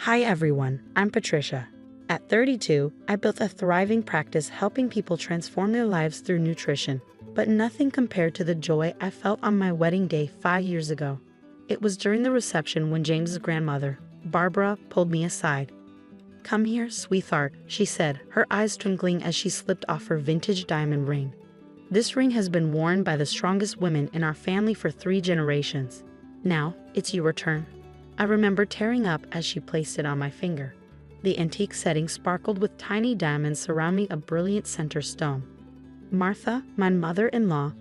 Hi everyone, I'm Patricia. At 32, I built a thriving practice helping people transform their lives through nutrition, but nothing compared to the joy I felt on my wedding day 5 years ago. It was during the reception when James's grandmother, Barbara, pulled me aside. "Come here, sweetheart," she said, her eyes twinkling as she slipped off her vintage diamond ring. "This ring has been worn by the strongest women in our family for 3 generations. Now, it's your turn." I remember tearing up as she placed it on my finger. The antique setting sparkled with tiny diamonds surrounding a brilliant center stone. Martha, my mother-in-law,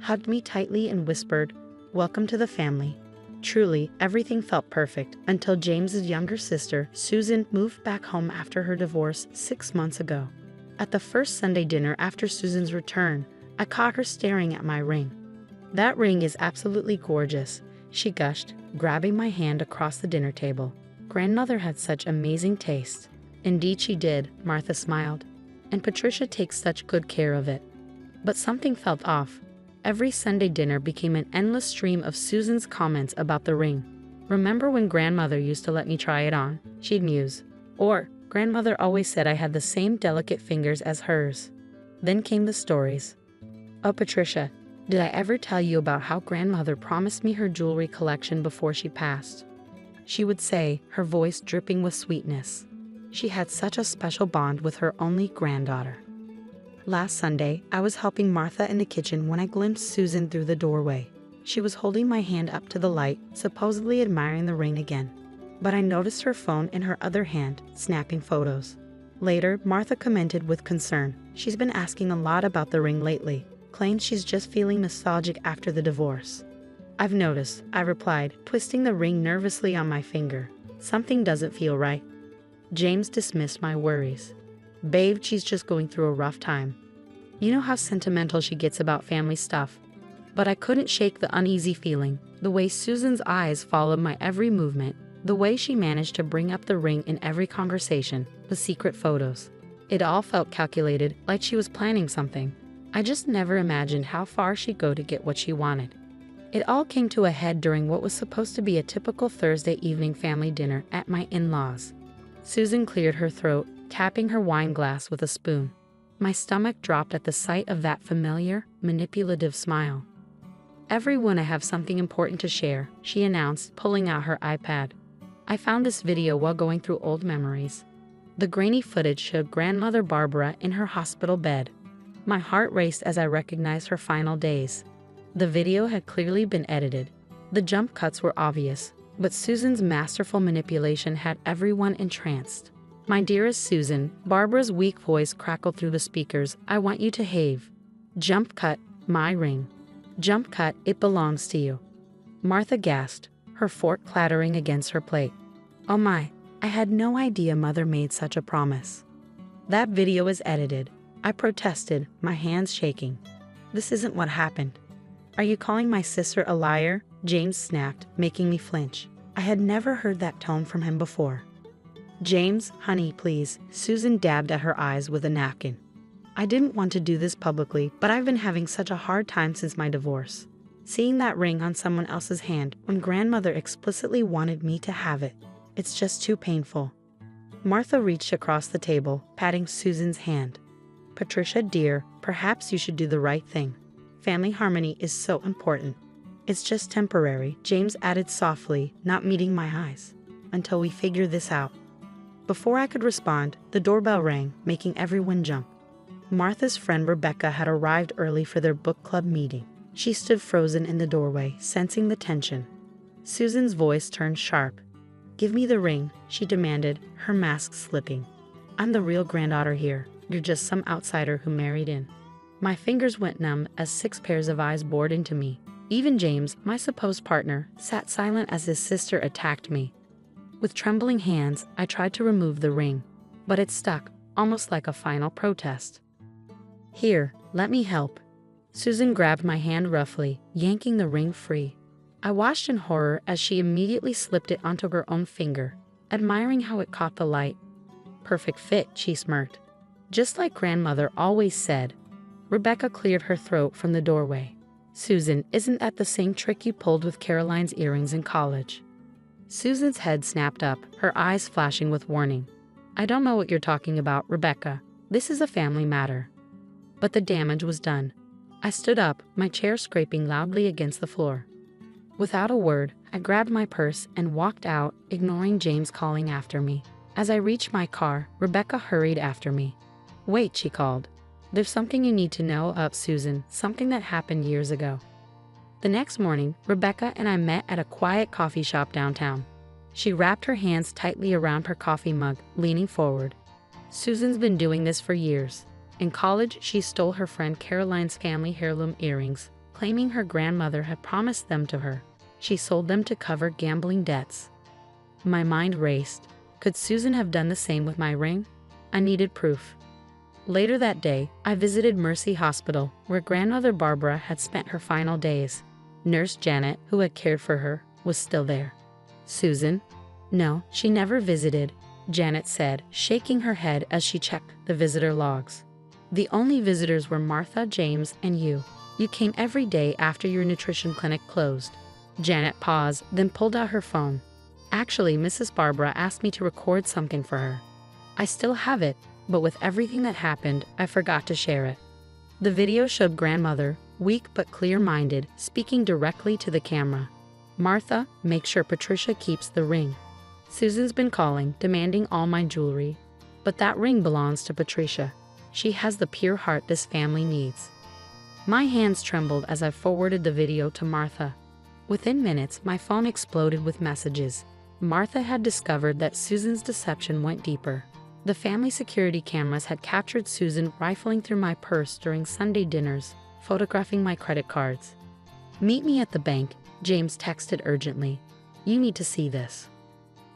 hugged me tightly and whispered, "Welcome to the family." Truly, everything felt perfect until James's younger sister, Susan, moved back home after her divorce 6 months ago. At the first Sunday dinner after Susan's return, I caught her staring at my ring. "That ring is absolutely gorgeous," she gushed, grabbing my hand across the dinner table. "Grandmother had such amazing taste." "Indeed she did," Martha smiled. "And Patricia takes such good care of it." But something felt off. Every Sunday dinner became an endless stream of Susan's comments about the ring. "Remember when grandmother used to let me try it on?" she'd muse. Or, "Grandmother always said I had the same delicate fingers as hers." Then came the stories. "Oh, Patricia, did I ever tell you about how grandmother promised me her jewelry collection before she passed?" she would say, her voice dripping with sweetness. She had such a special bond with her only granddaughter. Last Sunday, I was helping Martha in the kitchen when I glimpsed Susan through the doorway. She was holding my hand up to the light, supposedly admiring the ring again. But I noticed her phone in her other hand, snapping photos. Later, Martha commented with concern. "She's been asking a lot about the ring lately, claims she's just feeling nostalgic after the divorce." "I've noticed," I replied, twisting the ring nervously on my finger. "Something doesn't feel right." James dismissed my worries. "Babe, she's just going through a rough time. You know how sentimental she gets about family stuff." But I couldn't shake the uneasy feeling, the way Susan's eyes followed my every movement, the way she managed to bring up the ring in every conversation, the secret photos. It all felt calculated, like she was planning something. I just never imagined how far she'd go to get what she wanted. It all came to a head during what was supposed to be a typical Thursday evening family dinner at my in-laws. Susan cleared her throat, tapping her wine glass with a spoon. My stomach dropped at the sight of that familiar, manipulative smile. "Everyone, I have something important to share," she announced, pulling out her iPad. "I found this video while going through old memories." The grainy footage showed grandmother Barbara in her hospital bed. My heart raced as I recognized her final days. The video had clearly been edited. The jump cuts were obvious, but Susan's masterful manipulation had everyone entranced. "My dearest Susan," Barbara's weak voice crackled through the speakers, "I want you to have." Jump cut, "My ring." Jump cut, "It belongs to you." Martha gasped, her fork clattering against her plate. "Oh my, I had no idea Mother made such a promise." "That video is edited," I protested, my hands shaking. "This isn't what happened." "Are you calling my sister a liar?" James snapped, making me flinch. I had never heard that tone from him before. "James, honey, please," Susan dabbed at her eyes with a napkin. "I didn't want to do this publicly, but I've been having such a hard time since my divorce. Seeing that ring on someone else's hand when grandmother explicitly wanted me to have it. It's just too painful." Martha reached across the table, patting Susan's hand. "Patricia, dear, perhaps you should do the right thing. Family harmony is so important." "It's just temporary," James added softly, not meeting my eyes. "Until we figure this out." Before I could respond, the doorbell rang, making everyone jump. Martha's friend Rebecca had arrived early for their book club meeting. She stood frozen in the doorway, sensing the tension. Susan's voice turned sharp. "Give me the ring," she demanded, her mask slipping. "I'm the real granddaughter here. You're just some outsider who married in." My fingers went numb as 6 pairs of eyes bored into me. Even James, my supposed partner, sat silent as his sister attacked me. With trembling hands, I tried to remove the ring, but it stuck, almost like a final protest. "Here, let me help." Susan grabbed my hand roughly, yanking the ring free. I watched in horror as she immediately slipped it onto her own finger, admiring how it caught the light. "Perfect fit," she smirked. "Just like grandmother always said." Rebecca cleared her throat from the doorway. "Susan, isn't that the same trick you pulled with Caroline's earrings in college?" Susan's head snapped up, her eyes flashing with warning. I don't know what you're talking about, Rebecca. This is a family matter. But the damage was done. I stood up, my chair scraping loudly against the floor. Without a word, I grabbed my purse and walked out, ignoring James calling after me. As I reached my car, Rebecca hurried after me. Wait, she called. There's something you need to know about Susan, something that happened years ago. The next morning, Rebecca and I met at a quiet coffee shop downtown. She wrapped her hands tightly around her coffee mug, leaning forward. Susan's been doing this for years. In college, she stole her friend Caroline's family heirloom earrings, claiming her grandmother had promised them to her. She sold them to cover gambling debts. My mind raced. Could Susan have done the same with my ring? I needed proof. Later that day, I visited Mercy Hospital, where grandmother Barbara had spent her final days. Nurse Janet, who had cared for her, was still there. Susan? No, she never visited, Janet said, shaking her head as she checked the visitor logs. The only visitors were Martha, James, and you. You came every day after your nutrition clinic closed. Janet paused, then pulled out her phone. Actually, Mrs. Barbara asked me to record something for her. I still have it, but with everything that happened, I forgot to share it. The video showed grandmother, weak but clear-minded, speaking directly to the camera. Martha, make sure Patricia keeps the ring. Susan's been calling, demanding all my jewelry. But that ring belongs to Patricia. She has the pure heart this family needs. My hands trembled as I forwarded the video to Martha. Within minutes, my phone exploded with messages. Martha had discovered that Susan's deception went deeper. The family security cameras had captured Susan rifling through my purse during Sunday dinners, photographing my credit cards. Meet me at the bank, James texted urgently. You need to see this.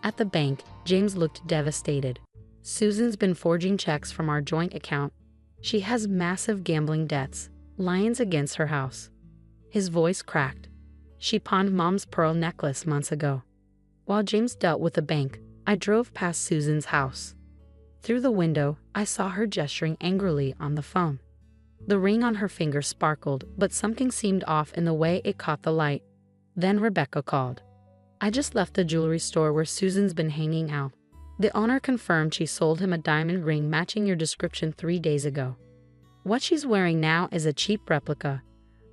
At the bank, James looked devastated. Susan's been forging checks from our joint account. She has massive gambling debts, liens against her house. His voice cracked. She pawned Mom's pearl necklace months ago. While James dealt with the bank, I drove past Susan's house. Through the window, I saw her gesturing angrily on the phone. The ring on her finger sparkled, but something seemed off in the way it caught the light. Then Rebecca called. I just left the jewelry store where Susan's been hanging out. The owner confirmed she sold him a diamond ring matching your description 3 days ago. What she's wearing now is a cheap replica.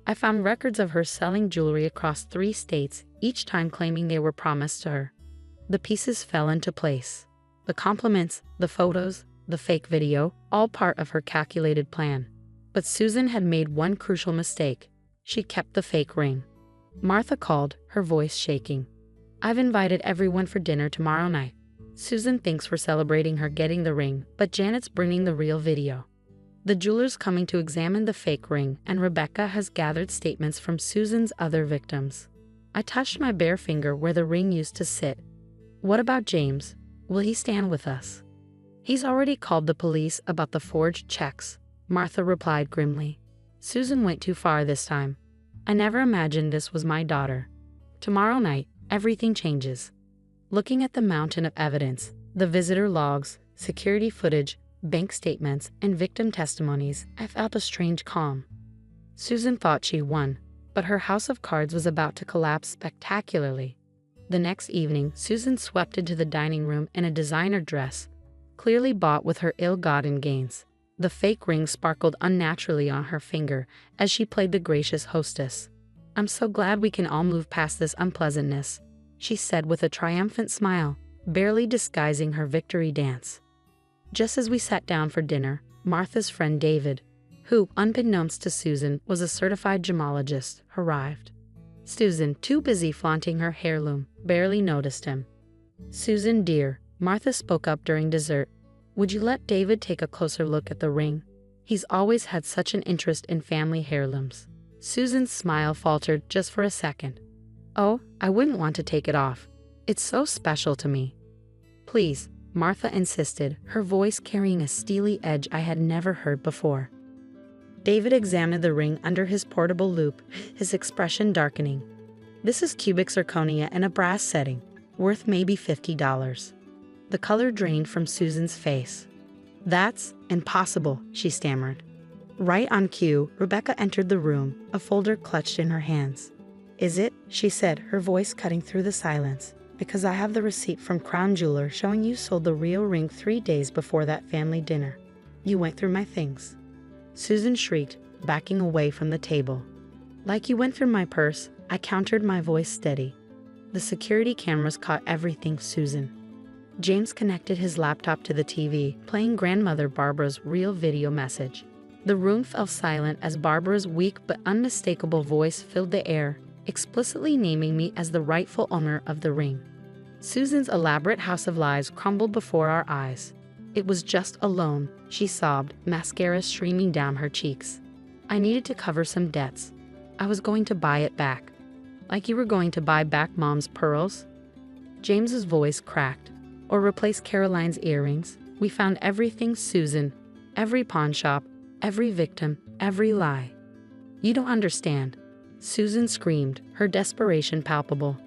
I found records of her selling jewelry across 3 states, each time claiming they were promised to her. The pieces fell into place. The compliments, the photos, the fake video, all part of her calculated plan. But Susan had made one crucial mistake. She kept the fake ring. Martha called, her voice shaking. I've invited everyone for dinner tomorrow night. Susan thinks we're celebrating her getting the ring, but Janet's bringing the real video. The jeweler's coming to examine the fake ring, and Rebecca has gathered statements from Susan's other victims. I touched my bare finger where the ring used to sit. What about James? Will he stand with us? He's already called the police about the forged checks, Martha replied grimly. Susan went too far this time. I never imagined this was my daughter. Tomorrow night, everything changes. Looking at the mountain of evidence, the visitor logs, security footage, bank statements, and victim testimonies, I felt a strange calm. Susan thought she won, but her house of cards was about to collapse spectacularly. The next evening, Susan swept into the dining room in a designer dress, clearly bought with her ill-gotten gains. The fake ring sparkled unnaturally on her finger as she played the gracious hostess. I'm so glad we can all move past this unpleasantness, she said with a triumphant smile, barely disguising her victory dance. Just as we sat down for dinner, Martha's friend David, who, unbeknownst to Susan, was a certified gemologist, arrived. Susan, too busy flaunting her heirloom, barely noticed him. Susan, dear, Martha spoke up during dessert. Would you let David take a closer look at the ring? He's always had such an interest in family heirlooms. Susan's smile faltered just for a second. Oh, I wouldn't want to take it off. It's so special to me. Please, Martha insisted, her voice carrying a steely edge I had never heard before. David examined the ring under his portable loupe, his expression darkening. This is cubic zirconia in a brass setting, worth maybe $50. The color drained from Susan's face. That's impossible, she stammered. Right on cue, Rebecca entered the room, a folder clutched in her hands. Is it? She said, her voice cutting through the silence. Because I have the receipt from Crown Jeweler showing you sold the real ring 3 days before that family dinner. You went through my things." Susan shrieked, backing away from the table. "Like you went through my purse," I countered, my voice steady. "The security cameras caught everything, Susan." James connected his laptop to the TV, playing grandmother Barbara's real video message. The room fell silent as Barbara's weak but unmistakable voice filled the air, explicitly naming me as the rightful owner of the ring. Susan's elaborate house of lies crumbled before our eyes. "It was just a loan," she sobbed, mascara streaming down her cheeks. "I needed to cover some debts. I was going to buy it back." "Like you were going to buy back Mom's pearls?" James's voice cracked. "Or replace Caroline's earrings. We found everything, Susan. Every pawn shop, every victim, every lie." "You don't understand," Susan screamed, her desperation palpable.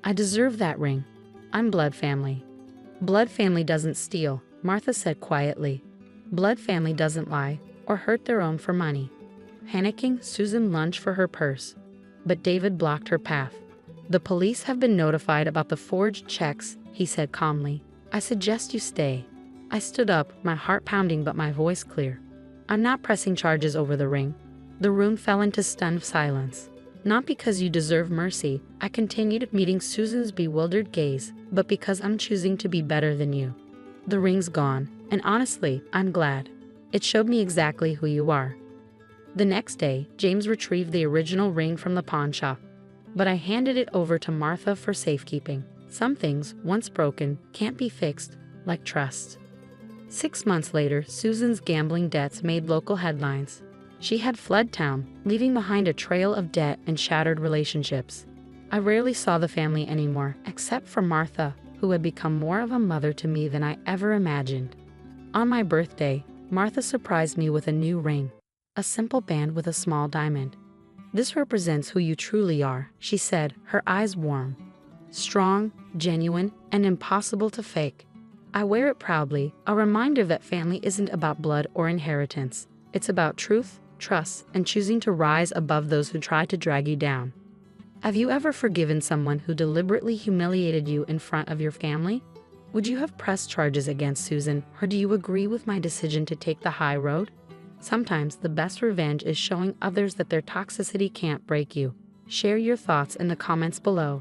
"I deserve that ring. I'm blood family." "Blood family doesn't steal," Martha said quietly. "Blood family doesn't lie or hurt their own for money." Panicking, Susan lunged for her purse. But David blocked her path. "The police have been notified about the forged checks," he said calmly. "I suggest you stay." I stood up, my heart pounding but my voice clear. "I'm not pressing charges over the ring." The room fell into stunned silence. "Not because you deserve mercy," I continued, meeting Susan's bewildered gaze, "but because I'm choosing to be better than you. The ring's gone, and honestly, I'm glad. It showed me exactly who you are." The next day, James retrieved the original ring from the pawn shop, but I handed it over to Martha for safekeeping. Some things, once broken, can't be fixed, like trust. 6 months later, Susan's gambling debts made local headlines. She had fled town, leaving behind a trail of debt and shattered relationships. I rarely saw the family anymore, except for Martha, who had become more of a mother to me than I ever imagined. On my birthday, Martha surprised me with a new ring, a simple band with a small diamond. "This represents who you truly are," she said, her eyes warm. "Strong, genuine, and impossible to fake." I wear it proudly, a reminder that family isn't about blood or inheritance. It's about truth, trust, and choosing to rise above those who try to drag you down. Have you ever forgiven someone who deliberately humiliated you in front of your family? Would you have pressed charges against Susan, or do you agree with my decision to take the high road? Sometimes the best revenge is showing others that their toxicity can't break you. Share your thoughts in the comments below.